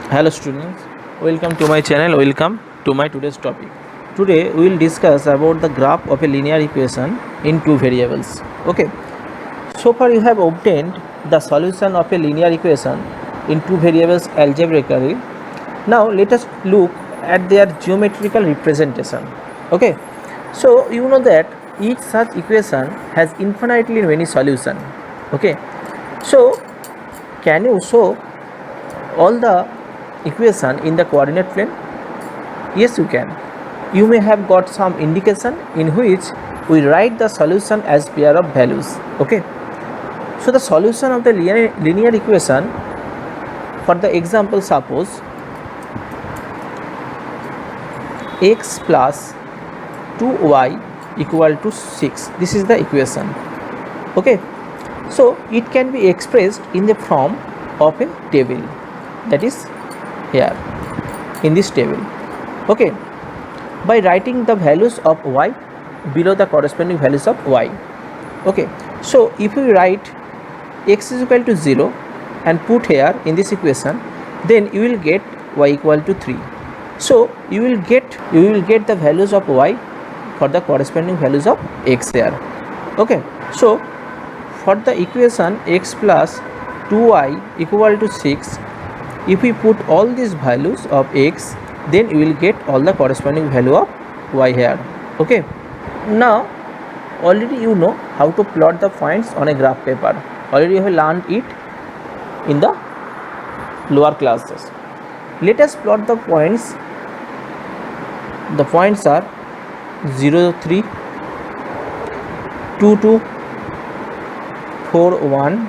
Hello students, welcome to my channel, welcome to my today's topic. Today we will discuss about the graph of a linear equation in two variables. Okay, so far you have obtained the solution of a linear equation in two variables algebraically. Now let us look at their geometrical representation. Okay, so you know that each such equation has infinitely many solutions. Okay, so can you show all the equation in the coordinate plane? Yes, you can. You may have got some indication in which we write the solution as pair of values. Okay, so the solution of the linear equation, for the example, suppose x plus 2y equal to 6. This is the equation. Okay, so it can be expressed in the form of a table, that is here in this table. Okay, by writing the values of y below the corresponding values of y. Okay, so if we write x is equal to 0 and put here in this equation, then you will get y equal to 3. So you will get the values of y for the corresponding values of x here. Okay, so for the equation x plus 2y equal to 6, if we put all these values of x, then you will get all the corresponding value of y here. Okay, now already you know how to plot the points on a graph paper. Already you have learned it in the lower classes. Let us plot the points. The points are 0 3, 2 2, 4 1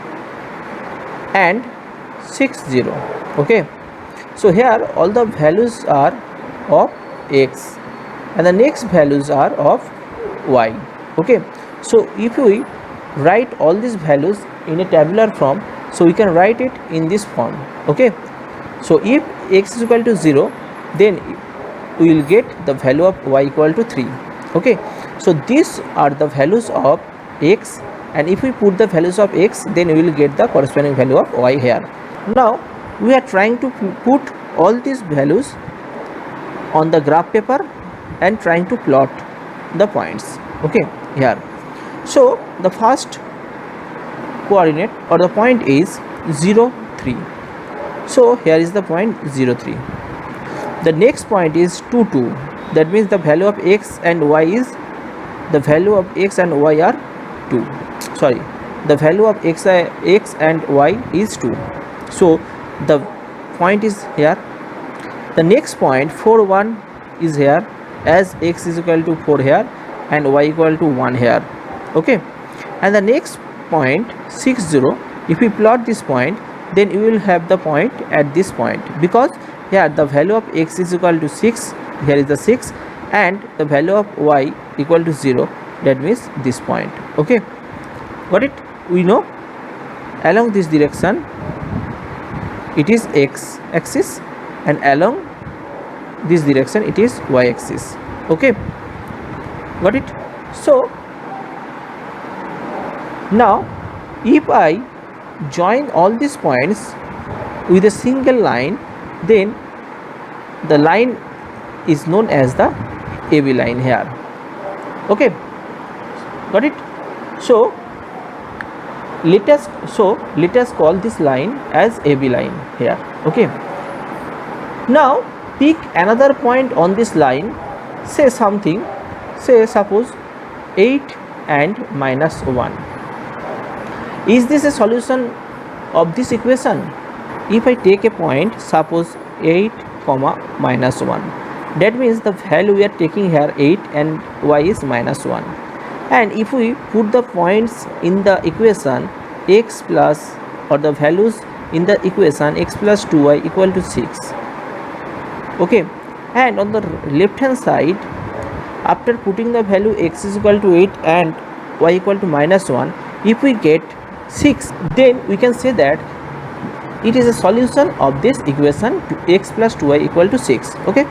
and 6 0. Okay, so here all the values are of x and the next values are of y. Okay, so if we write all these values in a tabular form, so we can write it in this form. Okay, so if x is equal to 0, then we will get the value of y equal to 3. Okay, so these are the values of x, and if we put the values of x, then we will get the corresponding value of y here. Now we are trying to put all these values on the graph paper and trying to plot the points. Okay, here, so the first coordinate or the point is 0 3. So here is the point 0 3. The next point is 2 2. That means the value of x and y is, the value of x and y are 2. Sorry, the value of x and y is 2. So the point is here. The next point 4 1 is here, as x is equal to 4 here and y equal to 1 here. Okay, and the next point 6 0. If we plot this point, then you will have the point at this point, because here the value of x is equal to 6, here is the 6, and the value of y equal to 0, that means this point. Okay, got it? We know along this direction it is x axis and along this direction it is y axis. Okay, got it? So now if I join all these points with a single line, then the line is known as the AB line here. Okay, got it? So let us call this line as AB line here. Okay, now pick another point on this line, say something, say suppose 8 and minus 1. Is this a solution of this equation? If I take a point, suppose 8 comma minus 1, that means the value we are taking here 8 and y is minus 1. And if we put the points in the equation x plus, or the values in the equation x plus 2y equal to 6. Okay, and on the left hand side, after putting the value x is equal to 8 and y equal to minus 1, if we get 6, then we can say that it is a solution of this equation to x plus 2y equal to 6. Okay,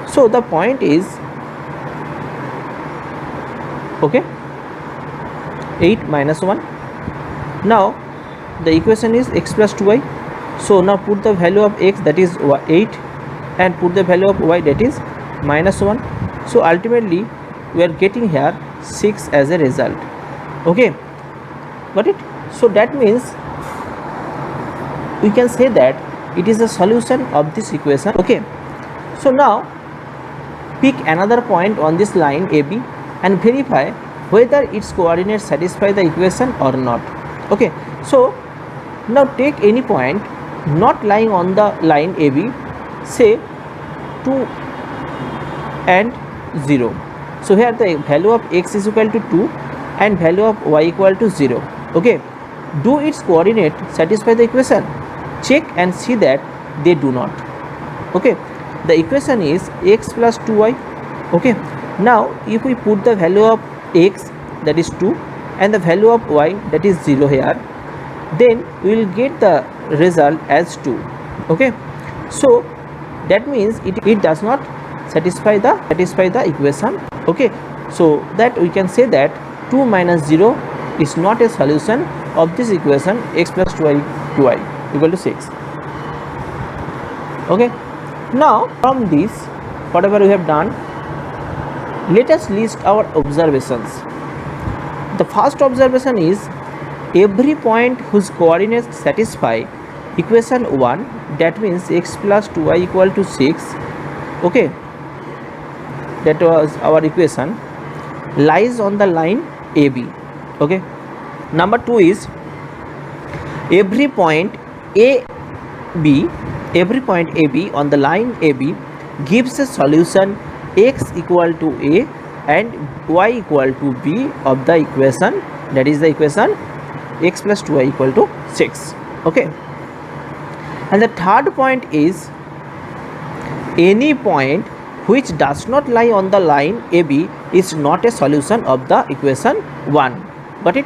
so the point is, okay, 8 minus 1. Now the equation is x plus 2y, So now put the value of x, that is 8, and put the value of y, that is -1. So ultimately we are getting here 6 as a result. Okay, got it? So that means we can say that it is a solution of this equation. Okay, so now pick another point on this line AB and verify whether its coordinates satisfy the equation or not. Okay, so now take any point not lying on the line AB, say 2 and 0. So here the value of x is equal to 2 and value of y equal to 0. Okay, do its coordinate satisfy the equation? Check and see that they do not. Okay, the equation is x plus 2y. Okay, now if we put the value of x, that is 2, and the value of y, that is 0 here, then we will get the result as 2. Okay, so that means it does not satisfy the equation. Okay, so that we can say that 2 minus 0 is not a solution of this equation x plus 2y equal to 6. Okay, now from this whatever we have done, let us list our observations. The first observation is every point whose coordinates satisfy equation 1, that means x plus 2y equal to 6. Okay, that was our equation, lies on the line AB. Okay, number 2 is every point AB on the line AB gives a solution x equal to A and y equal to B of the equation, that is the equation x plus 2y equal to 6. Okay, and the third point is any point which does not lie on the line AB is not a solution of the equation 1. Got it?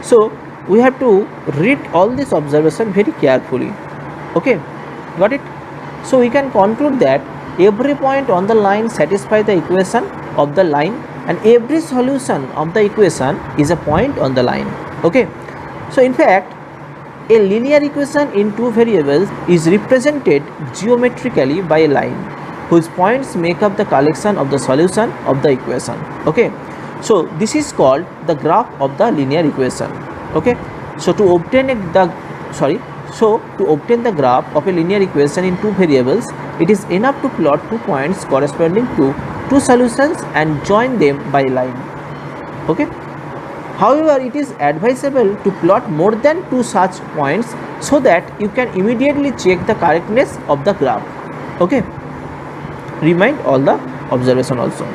So we have to read all this observation very carefully. Okay, got it? So we can conclude that every point on the line satisfy the equation of the line and every solution of the equation is a point on the line. Okay, so in fact a linear equation in two variables is represented geometrically by a line whose points make up the collection of the solution of the equation. Okay, so this is called the graph of the linear equation. Okay, so to obtain the graph of a linear equation in two variables, it is enough to plot 2 points corresponding to 2 solutions and join them by a line. Okay, however, it is advisable to plot more than 2 such points so that you can immediately check the correctness of the graph. Okay, remind all the observation also.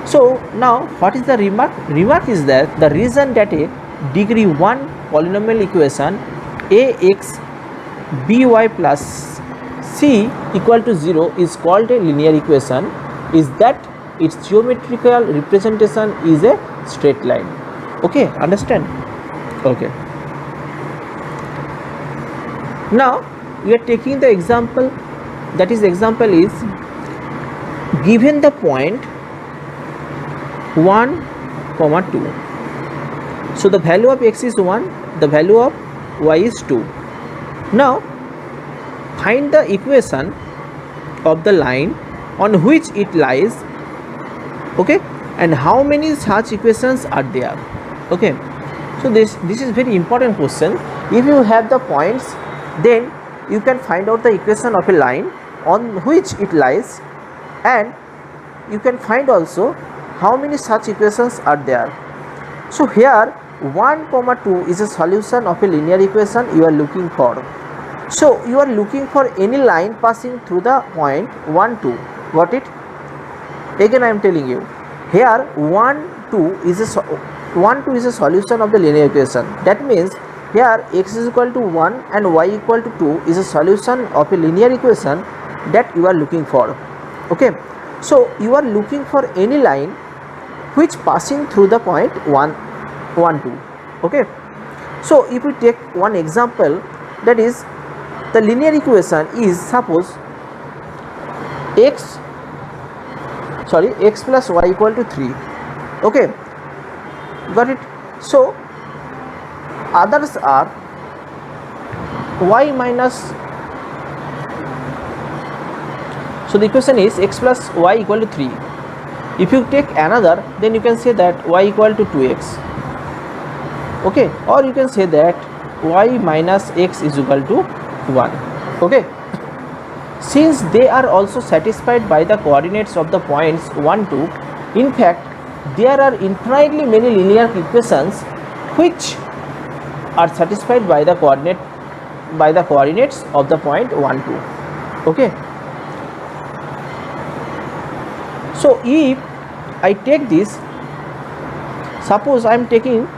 So now what is the remark? Remark is that the reason that a degree 1 polynomial equation ax by plus c equal to 0 is called a linear equation is that its geometrical representation is a straight line. Okay, understand? Okay, now we are taking the example, that is example is given the point 1, 2. So the value of x is 1, the value of y is 2. Now find the equation of the line on which it lies. Okay, and how many such equations are there? Okay, so this is very important question. If you have the points, then you can find out the equation of a line on which it lies, and you can find also how many such equations are there. So here 1, 2 is a solution of a linear equation you are looking for. So you are looking for any line passing through the point 1, 2. Got it? Again I am telling you, here 1, 2 is a solution of the linear equation. That means here x is equal to 1 and y equal to 2 is a solution of a linear equation that you are looking for. Okay, so you are looking for any line which passing through the point 1, 2. Okay, so if we take one example, that is the linear equation is suppose x plus y equal to 3. Okay, got it? So others are y minus So the equation is x plus y equal to 3. If you take another, then you can say that y equal to 2x. Okay, or you can say that y minus x is equal to 1. Okay, since they are also satisfied by the coordinates of the points 1, 2, in fact there are infinitely many linear equations which are satisfied by the coordinates of the point 1, 2. Okay, so if I take this, suppose I am taking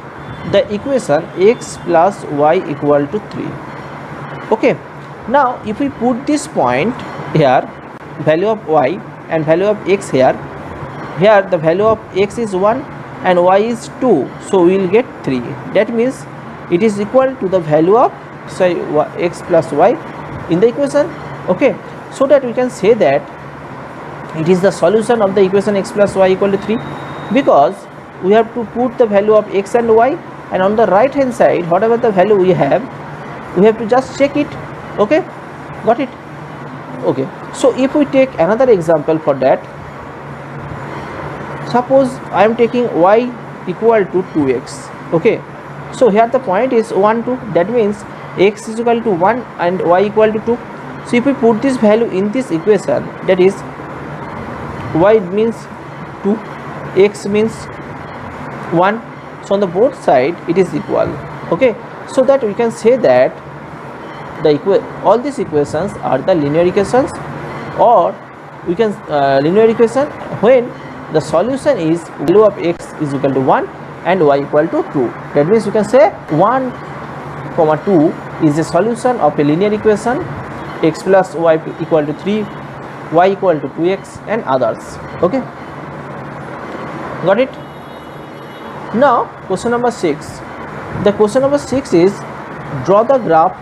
the equation x plus y equal to 3. Okay, now if we put this point here, value of y and value of x here the value of x is 1 and y is 2, so we will get 3. That means it is equal to the value of x plus y in the equation. Okay, so that we can say that it is the solution of the equation x plus y equal to 3, because we have to put the value of x and y, and on the right hand side whatever the value we have to just check it. Okay, got it? Okay, so if we take another example for that, suppose I am taking y equal to 2x. Okay, so here the point is 1, 2, that means x is equal to 1 and y equal to 2. So if we put this value in this equation, that is y means 2, x means 1, so on the both side it is equal. Okay, so that we can say that all these equations are the linear equations, or we can linear equation when the solution is value of x is equal to 1 and y equal to 2. That means you can say 1, 2 is a solution of a linear equation x plus y equal to 3, y equal to 2x and others. Okay, got it? Now question number 6. The question number 6 is draw the graph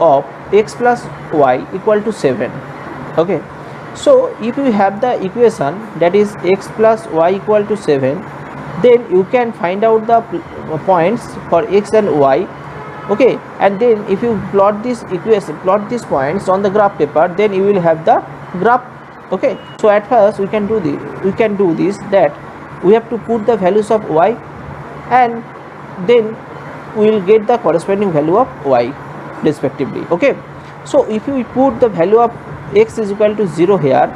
of x plus y equal to 7. Okay, so if you have the equation that is x plus y equal to 7, then you can find out the points for x and y. Okay, and then if you plot this equation, plot these points on the graph paper, then you will have the graph. Okay, so at first we can do this that we have to put the values of y, and then we will get the corresponding value of y respectively. Okay, so if you put the value of x is equal to 0 here,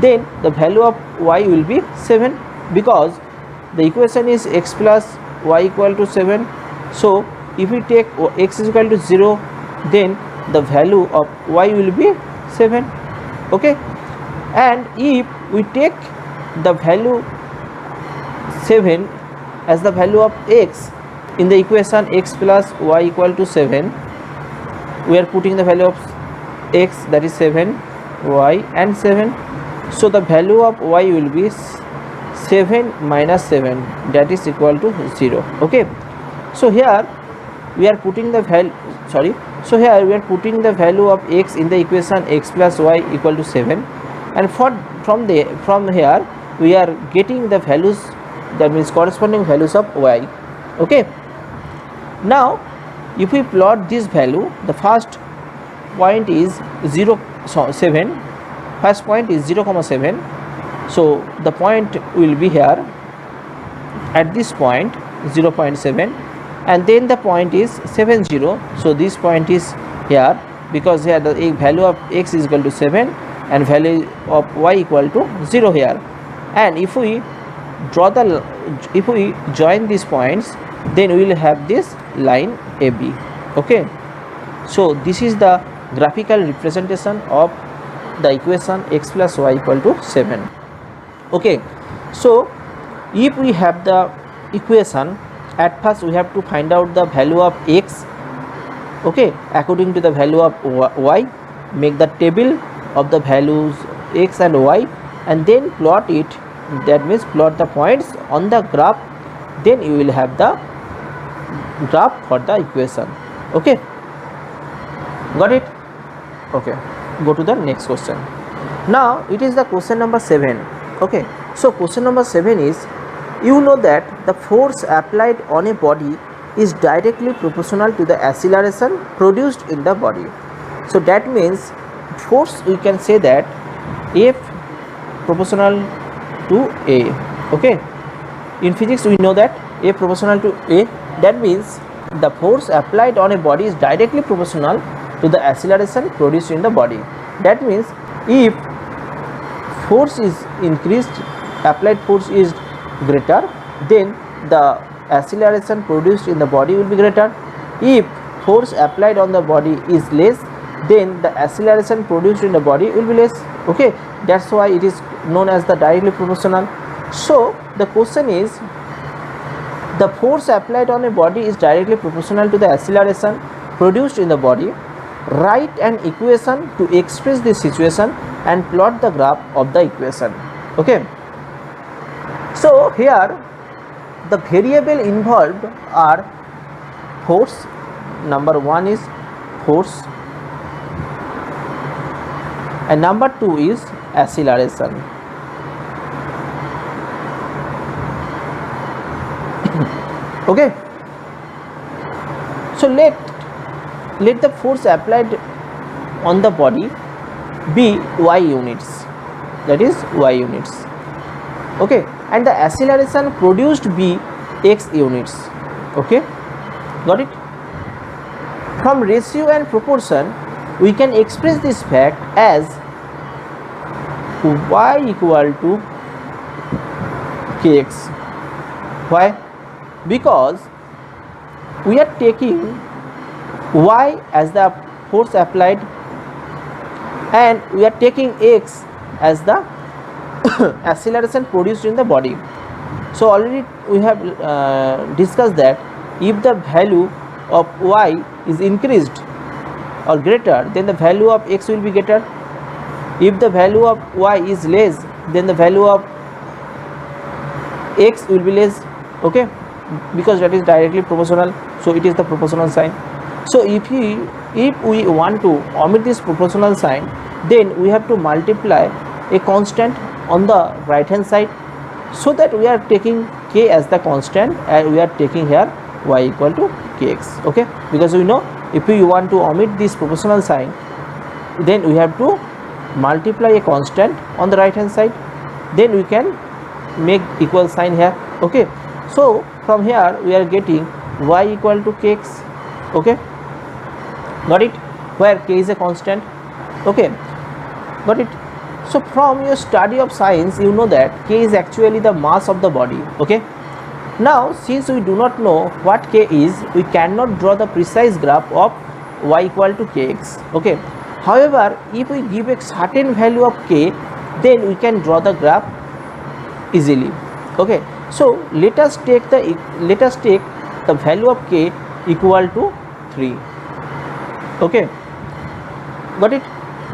then the value of y will be 7, because the equation is x plus y equal to 7. So if we take x is equal to 0, then the value of y will be 7. Okay, and if we take the value 7 as the value of x in the equation x plus y equal to 7, we are putting the value of x, that is 7, y and 7. So the value of y will be 7 minus 7, that is equal to 0. Okay, so here we are putting the value of x in the equation x plus y equal to 7, and from here we are getting the values, that means corresponding values of y. Okay, now if we plot this value, the first point is 7, first point is 0,7, so the point will be here at this point 0.7, and then the point is 70, so this point is here, because here the value of x is equal to 7 and value of y equal to 0 here. And if we join these points, then we will have this line AB. Okay, so this is the graphical representation of the equation x plus y equal to 7. Okay, so if we have the equation, at first we have to find out the value of x, okay, according to the value of y, make the table of the values x and y, and then plot it, that means plot the points on the graph, then you will have the graph for the equation. Okay, got it? Okay, go to the next question. Now it is the question number 7. Okay, so question number 7 is, you know that the force applied on a body is directly proportional to the acceleration produced in the body. So that means force, we can say that F proportional to A. Okay, in physics we know that F proportional to A, that means the force applied on a body is directly proportional to the acceleration produced in the body. That means if force is increased, applied force is greater, then the acceleration produced in the body will be greater. If force applied on the body is less, then the acceleration produced in the body will be less. Okay, that's why it is known as the directly proportional. So the question is, the force applied on a body is directly proportional to the acceleration produced in the body. Write an equation to express this situation and plot the graph of the equation. Okay, so here the variable involved are force. Number one is force and number two is acceleration. Okay, so let the force applied on the body be y units, that is y units. Okay, and the acceleration produced be x units. Okay, got it? From ratio and proportion we can express this fact as y equal to kx. Why? Because we are taking y as the force applied and we are taking x as the acceleration produced in the body. So already we have discussed that if the value of y is increased or greater, then the value of x will be greater. If the value of y is less, then the value of x will be less. Okay, because that is directly proportional, so it is the proportional sign. So if we want to omit this proportional sign, then we have to multiply a constant on the right hand side, so that we are taking k as the constant and we are taking here y equal to kx. Okay, because we know if we want to omit this proportional sign, then we have to multiply a constant on the right hand side, then we can make equal sign here. Okay, so from here we are getting y equal to kx. Okay, got it? Where k is a constant. Okay, got it? So from your study of science you know that k is actually the mass of the body. Okay, now since we do not know what k is, we cannot draw the precise graph of y equal to kx. Okay, however if we give a certain value of k, then we can draw the graph easily. Okay, so let us take the value of k equal to 3. Okay, got it?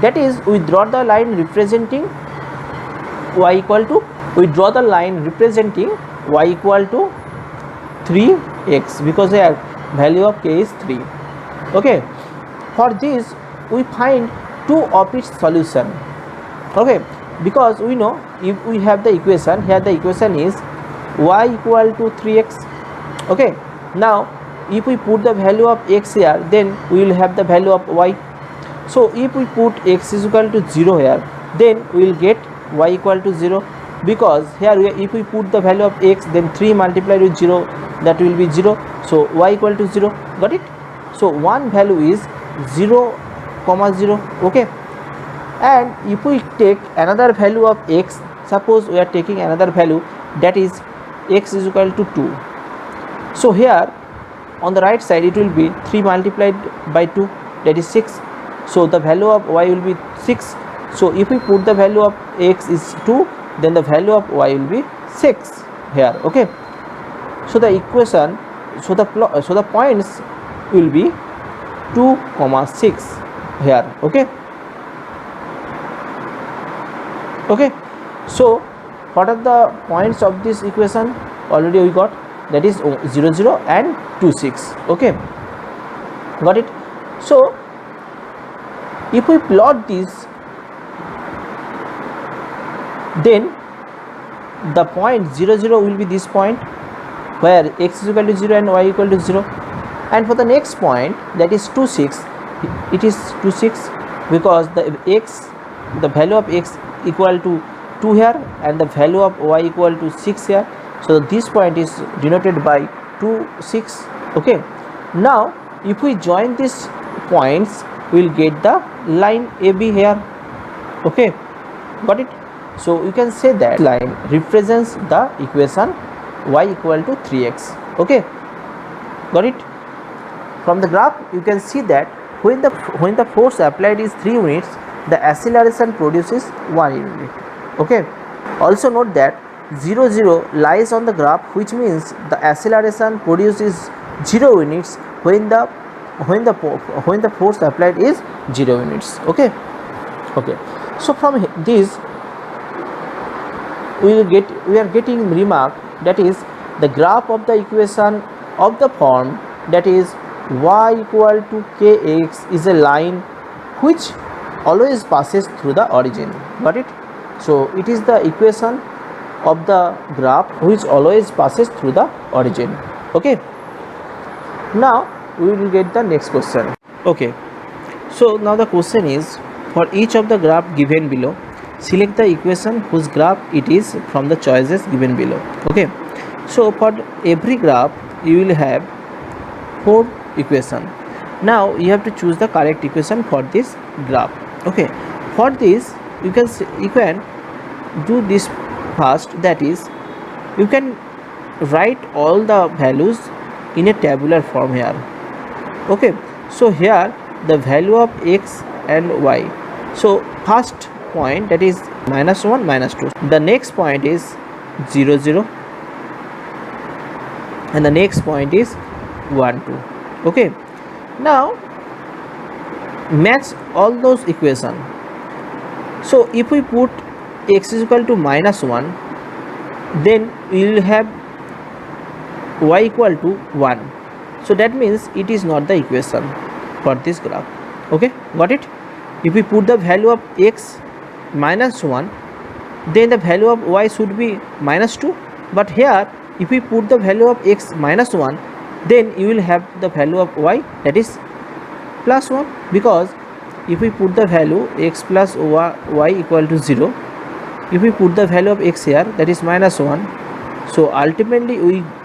That is, we draw the line representing y equal to, y equal to 3x, because the value of k is 3. Okay, for this we find two of its solution. Okay, because we know if we have the equation here, the equation is y equal to 3x. Okay, now if we put the value of x here, then we will have the value of y. So if we put x is equal to 0 here, then we will get y equal to 0, because here if we put the value of x, then 3 multiplied with 0, that will be 0, so y equal to 0. Got it? So one value is 0, 0. Okay, and if we take another value of x, suppose we are taking another value, that is x is equal to 2. So here on the right side it will be 3 multiplied by 2, that is 6. So the value of y will be 6. So if we put the value of x is 2, then the value of y will be 6 here. Okay, so the equation, so the points will be 2, 6 here. Okay, okay, so what are the points of this equation? Already we got, that is 0, 0 and 2, 6. Okay, got it? So if we plot this, then the point 0, 0 will be this point where x is equal to 0 and y equal to 0, and for the next point, that is 2, 6, it is 2, 6, because the value of x equal to 2 here and the value of y equal to 6 here. So this point is denoted by 2 6. Okay, now if we join these points we will get the line AB here. Okay, got it? So you can say that line represents the equation y equal to 3x. Okay, got it? From the graph you can see that when the force applied is 3 units, the acceleration produces 1 unit. Okay, also note that 0 0 lies on the graph, which means the acceleration produces 0 units when the force applied is 0 units. Okay, so from this we are getting remark, that is the graph of the equation of the form that is y equal to kx is a line which always passes through the origin. Got it? So it is the equation of the graph which always passes through the origin. Okay, now we will get the next question. Okay, so now the question is, for each of the graph given below, select the equation whose graph it is from the choices given below. Okay, so for every graph you will have 4 equation. Now you have to choose the correct equation for this graph. Okay, for this you can do this first, that is you can write all the values in a tabular form here. Okay, so here the value of x and y. So first point, that is -1 -2, the next point is 0 0 and the next point is 1 2. Okay, now match all those equation. So if we put x is equal to -1, then we will have y equal to 1. So that means it is not the equation for this graph. Okay, got it? If we put the value of x -1, then the value of y should be -2, but here if we put the value of x -1, then you will have the value of y, that is +1, because if we put the value x plus y equal to 0, if we put the value of x here, that is -1, so ultimately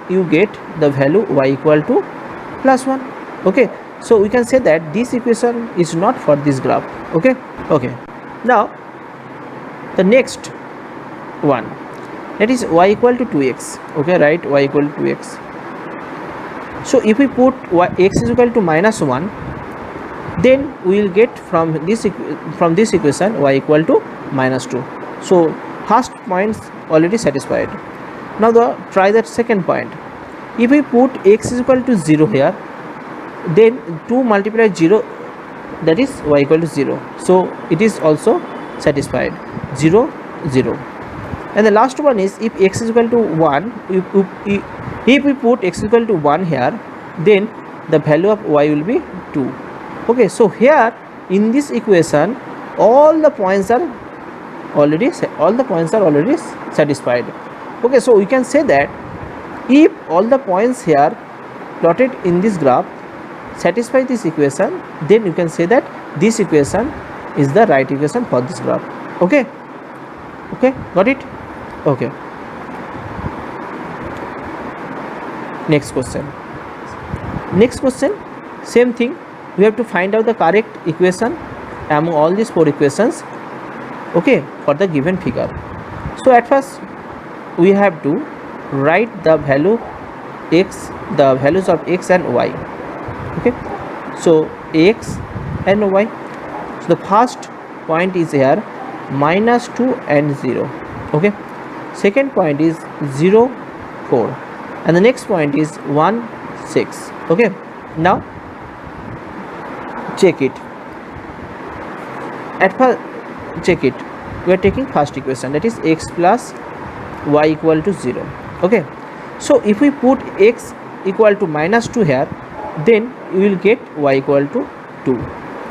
you get the value y equal to +1. Okay, so we can say that this equation is not for this graph. Okay, now the next one, that is y equal to 2x. Okay, right, y equal to 2x. So if we put x is equal to -1, then we will get from this equation y equal to -2. So first points already satisfied. Now try that second point. If we put x is equal to 0 here, then 2 multiplied 0, that is y equal to 0. So it is also satisfied, 0 0. And the last one is, if x is equal to 1, if we put x is equal to 1 here, then the value of y will be 2. Okay, so here in this equation all the points are already satisfied. Okay, so we can say that if all the points here plotted in this graph satisfy this equation, then you can say that this equation is the right equation for this graph. Okay, got it? Okay, next question, same thing, we have to find out the correct equation among all these 4 equations. Okay, for the given figure. So at first we have to write the values of x and y. Okay, so x and y. So the first point is here -2 and 0. Okay, second point is 0 4 and the next point is 1 6. Okay, now check it. At first check it, we are taking first equation, that is x plus y equal to 0. Okay, so if we put x equal to -2 here, then you will get y equal to 2.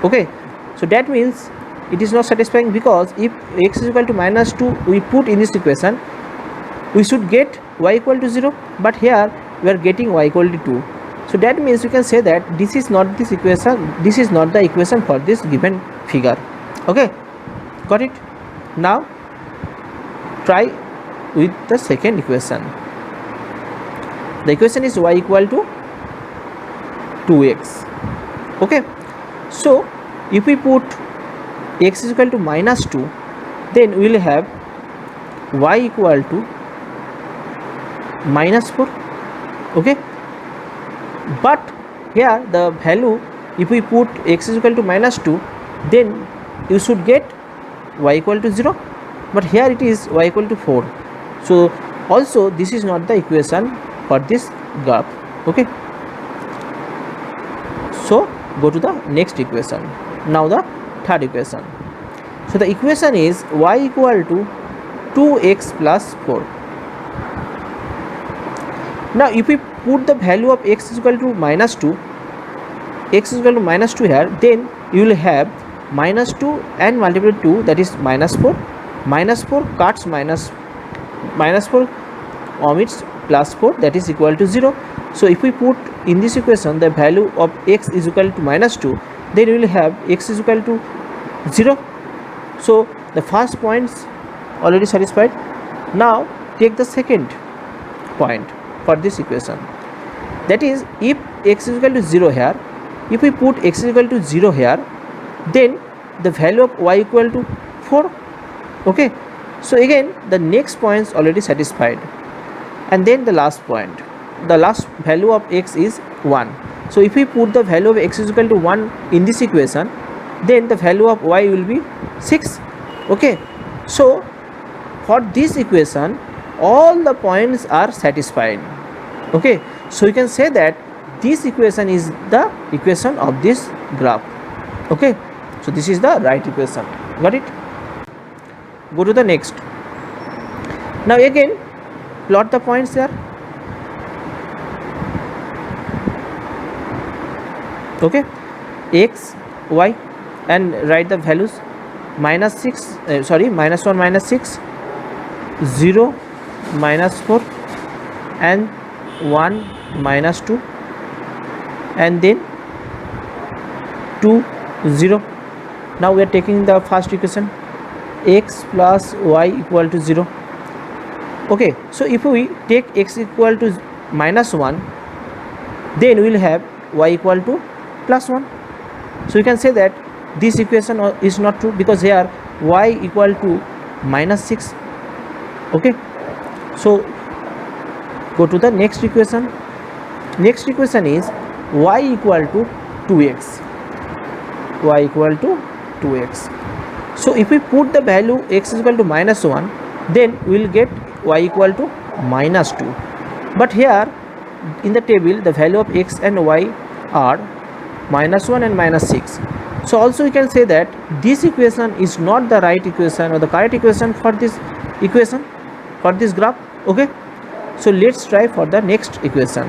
Okay, so that means it is not satisfying, because if x is equal to -2 we put in this equation, we should get y equal to 0, but here we are getting y equal to 2. So that means you can say that this is not the equation for this given figure. Okay, got it? Now try with the second equation. The equation is y equal to 2x. Okay, so if we put x is equal to minus 2, then we will have y equal to minus 4. Okay, but here the value, if we put x is equal to minus 2, then you should get y equal to 0, but here it is y equal to 4. So also this is not the equation for this graph. Okay, so go to the next equation. Now the third equation. So the equation is y equal to 2x plus 4. Now if we put the value of x is equal to minus 2, x is equal to minus 2 here, then you will have minus 2 and multiplied 2, that is minus 4. Minus 4 cuts minus 4 omits plus 4, that is equal to 0. So if we put in this equation the value of x is equal to minus 2, then we will have x is equal to 0. So the first points already satisfied. Now take the second point for this equation, that is if x is equal to 0 here, if we put x is equal to 0 here, then the value of y equal to 4. Okay, so again the next points already satisfied, and then the last point, the last value of x is 1. So if we put the value of x is equal to 1 in this equation, then the value of y will be 6. Okay, so for this equation all the points are satisfied. Okay, so you can say that this equation is the equation of this graph. Okay, so this is the right equation. Got it? Go to the next. Now again plot the points here. Okay, x, y, and write the values. Minus 6, minus 1, minus 6, 0, minus 4, and 1, minus 2, and then 2, 0. Now we are taking the first equation, x plus y equal to 0. Okay, so if we take x equal to minus 1, then we will have y equal to plus 1. So you can say that this equation is not true, because here y equal to minus 6. Okay, so go to the next equation. Next equation is y equal to 2x. Y equal to 2x. So if we put the value x is equal to minus 1, then we will get y equal to minus 2. But here in the table the value of x and y are minus 1 and minus 6. So also you can say that this equation is not the right equation or the correct equation for this equation, for this graph. Okay, so let's try for the next equation.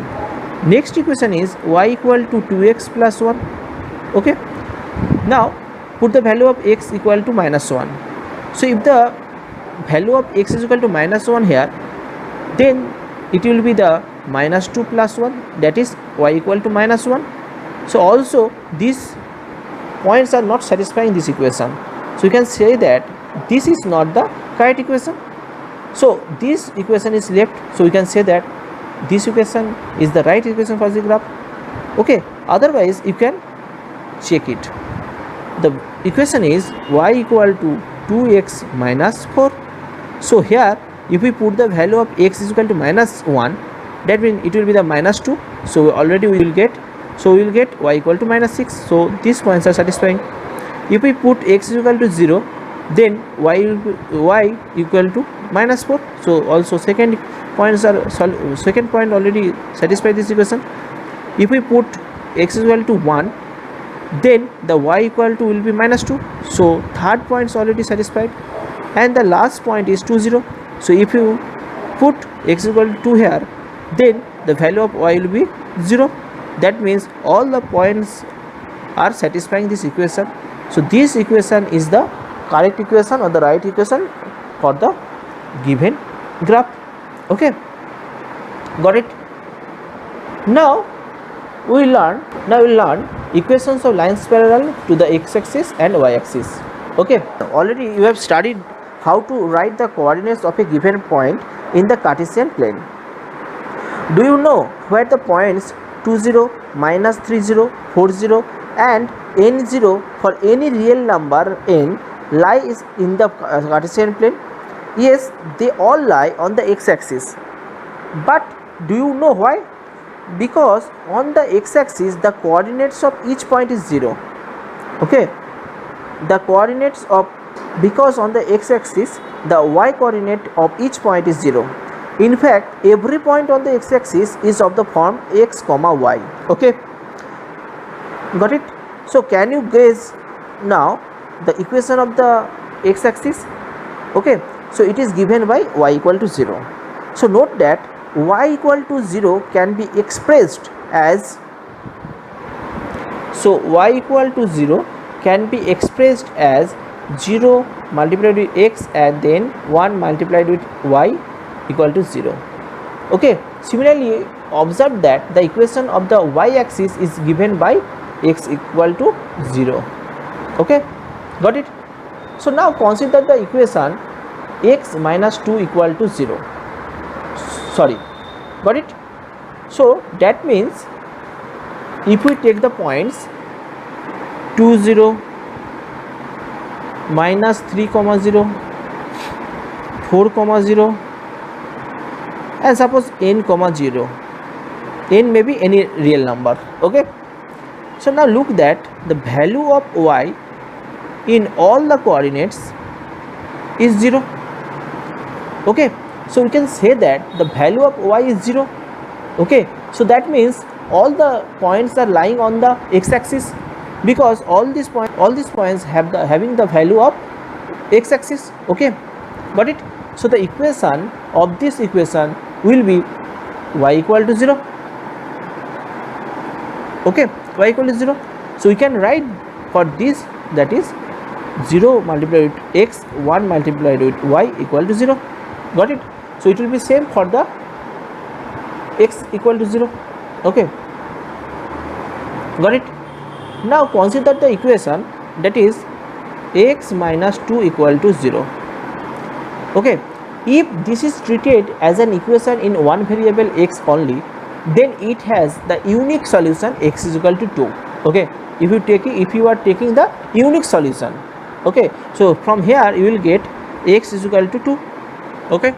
Next equation is y equal to 2x plus 1. Okay, now put the value of x equal to minus 1. So if the value of x is equal to minus 1 here, then it will be the minus 2 plus 1, that is y equal to minus 1. So also these points are not satisfying this equation, so you can say that this is not the correct equation. So this equation is left, so you can say that this equation is the right equation for the graph. Okay, otherwise you can check it. The equation is y equal to 2x minus 4. So here if we put the value of x is equal to minus 1, that means it will be the minus 2. So already we will get, so we will get y equal to minus 6. So these points are satisfying. If we put x is equal to 0, then y equal to minus 4. So also second points are second point already satisfy this equation. If we put x is equal to 1, then the y equal to will be minus 2. So third point is already satisfied, and the last point is 2, 0. So if you put x is equal to 2 here, then the value of y will be 0. That means all the points are satisfying this equation. So this equation is the correct equation or the right equation for the given graph. Okay, got it? Now we learn equations of lines parallel to the x-axis and y-axis. Okay, already you have studied how to write the coordinates of a given point in the Cartesian plane. Do you know where the points 20, -30, 40 and n0 for any real number n lie is in the Cartesian plane? Yes, they all lie on the x-axis. But do you know why? Because on the x-axis the coordinates of each point is 0. Okay, the coordinates of, because on the x-axis the y coordinate of each point is 0. In fact, every point on the x-axis is of the form x comma y. Okay, got it? So can you guess now the equation of the x-axis? Okay, so it is given by y equal to 0. So note that y equal to 0 can be expressed as, so y equal to 0 can be expressed as 0 multiplied with x and then 1 multiplied with y equal to 0. Okay, similarly observe that the equation of the y-axis is given by x equal to 0. Okay, got it? So now consider the equation x minus 2 equal to 0. Sorry, got it? So that means if we take the points 2 0, -3, 0, 4, 0 and suppose n, 0, n may be any real number. Okay, so now look that the value of y in all the coordinates is 0. Okay, so we can say that the value of y is 0. Okay, so that means all the points are lying on the x-axis, because all these points have having the value of x-axis. Okay, got it? So the equation of this equation will be y equal to 0. Okay, y equal to 0. So we can write for this, that is 0 multiplied with x, 1 multiplied with y equal to 0. Got it? So it will be same for the x equal to 0. Okay, got it? Now consider the equation, that is x minus 2 equal to 0. Okay, if this is treated as an equation in one variable x only, then it has the unique solution x is equal to 2. Okay, if you are taking the unique solution. Okay, so from here you will get x is equal to 2. Okay,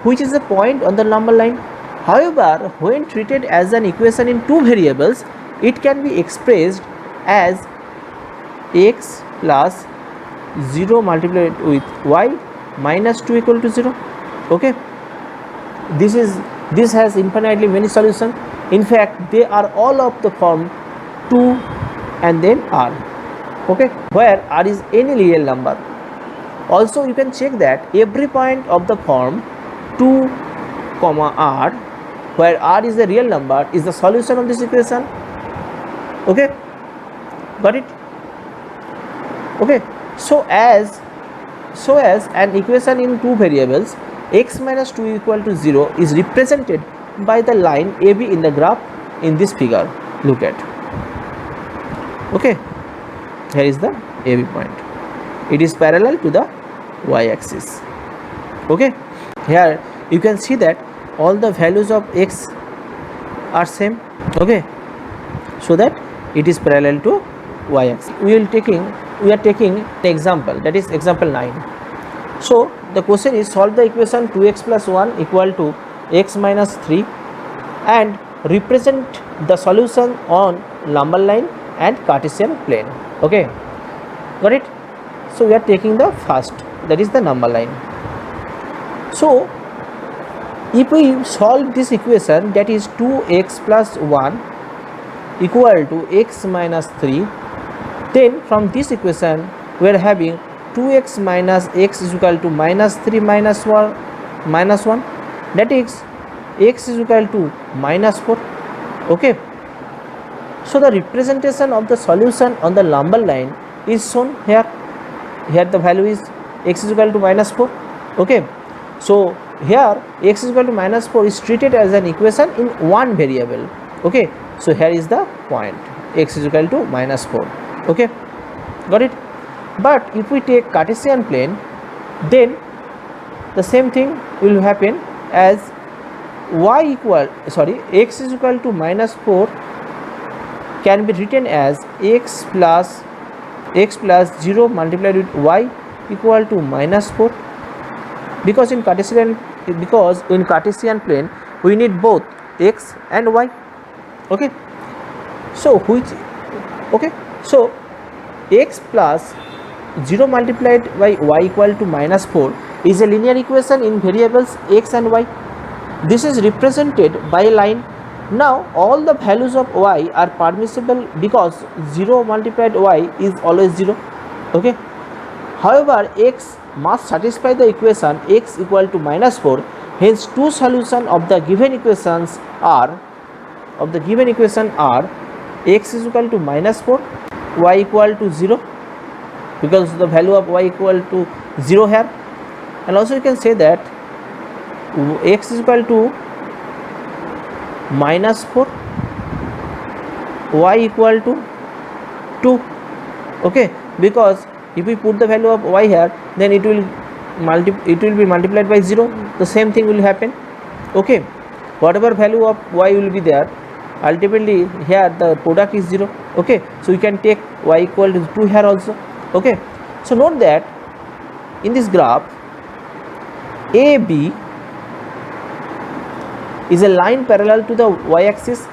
which is the point on the number line. However, when treated as an equation in two variables, it can be expressed as x plus 0 multiplied with y minus 2 equal to 0. Okay, this has infinitely many solutions. In fact, they are all of the form 2 and then r. Okay, where r is any real number. Also you can check that every point of the form 2 comma r, where r is a real number, is the solution of this equation. Okay, got it? Okay, so as an equation in two variables, x minus 2 equal to 0 is represented by the line AB in the graph in this figure. Look at. Okay, here is the AB point. It is parallel to the y-axis. Okay, here you can see that all the values of x are same. Okay, so that it is parallel to y-axis. We are taking the example, that is example 9. So the question is, solve the equation 2x plus 1 equal to x minus 3 and represent the solution on number line and Cartesian plane. Okay, got it? So we are taking the first, that is the number line. So if we solve this equation, that is 2x plus 1 equal to x minus 3, then from this equation we are having 2x minus x is equal to minus 3 minus 1, that is x is equal to minus 4. Okay, so the representation of the solution on the number line is shown here. Here the value is x is equal to minus 4. Okay, so here x is equal to minus 4 is treated as an equation in one variable. Okay, so here is the point, x is equal to minus 4. Okay, got it? But if we take Cartesian plane, then the same thing will happen as x is equal to minus 4 can be written as x plus 0 multiplied with y equal to minus 4, because in Cartesian plane we need both x and y. Okay, so so x plus 0 multiplied by y equal to minus 4 is a linear equation in variables x and y. This is represented by a line. Now all the values of y are permissible because 0 multiplied y is always 0. Okay, however x must satisfy the equation x equal to minus 4. Hence two solutions of the given equations are x is equal to minus 4, y equal to 0, because the value of y equal to 0 here, and also you can say that x is equal to minus 4, y equal to 2. Okay, because if we put the value of y here, then it will be multiplied by 0. The same thing will happen. Okay, whatever value of y will be there, ultimately here the product is 0. Okay, so you can take y equal to 2 here also. Okay, so note that in this graph AB is a line parallel to the y-axis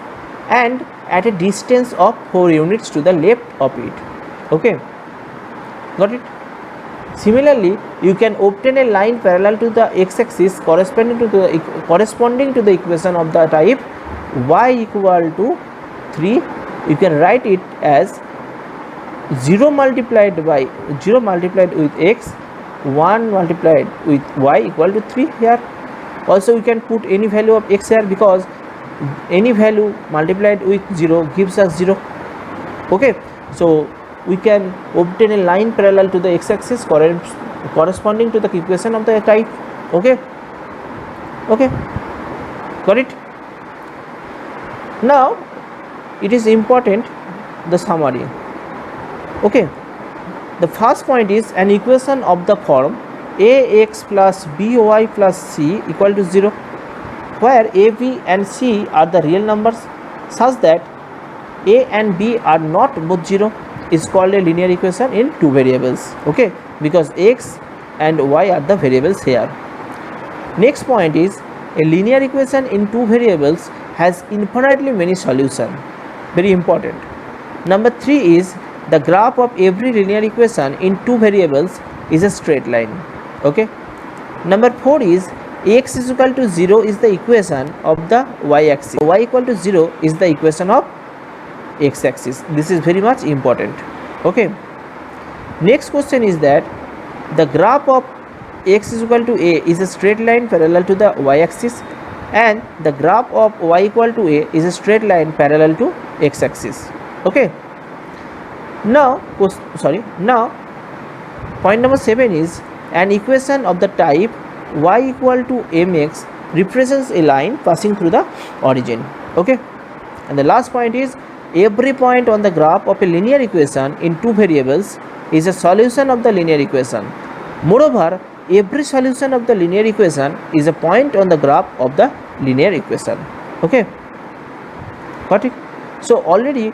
and at a distance of 4 units to the left of it. Okay, got it? Similarly, you can obtain a line parallel to the x-axis corresponding to the equation of the type y equal to 3. You can write it as 0 multiplied with x, 1 multiplied with y equal to 3 here. Also we can put any value of x here, because any value multiplied with 0 gives us 0. Okay, so we can obtain a line parallel to the x-axis corresponding to the equation of the type. Okay, got it? Now it is important, the summary. Okay, the first point is an equation of the form ax plus by plus c equal to 0, where a, b and c are the real numbers such that a and b are not both 0, is called a linear equation in two variables. Okay, because x and y are the variables here. Next point is a linear equation in two variables has infinitely many solutions. Very important. Number 3 is the graph of every linear equation in two variables is a straight line. Okay, number 4 is x is equal to 0 is the equation of the y-axis, y equal to 0 is the equation of x-axis. This is very much important. Okay, next question is that the graph of x is equal to a is a straight line parallel to the y-axis, and the graph of y equal to a is a straight line parallel to x-axis. Okay, now point number 7 is an equation of the type y equal to mx represents a line passing through the origin. Okay, and the last point is every point on the graph of a linear equation in two variables is a solution of the linear equation. Moreover, every solution of the linear equation is a point on the graph of the linear equation. Okay, got it? So already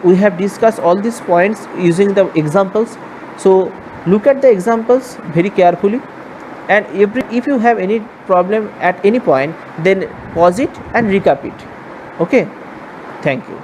we have discussed all these points using the examples. So look at the examples very carefully, and if you have any problem at any point, then pause it and recap it. Okay, thank you.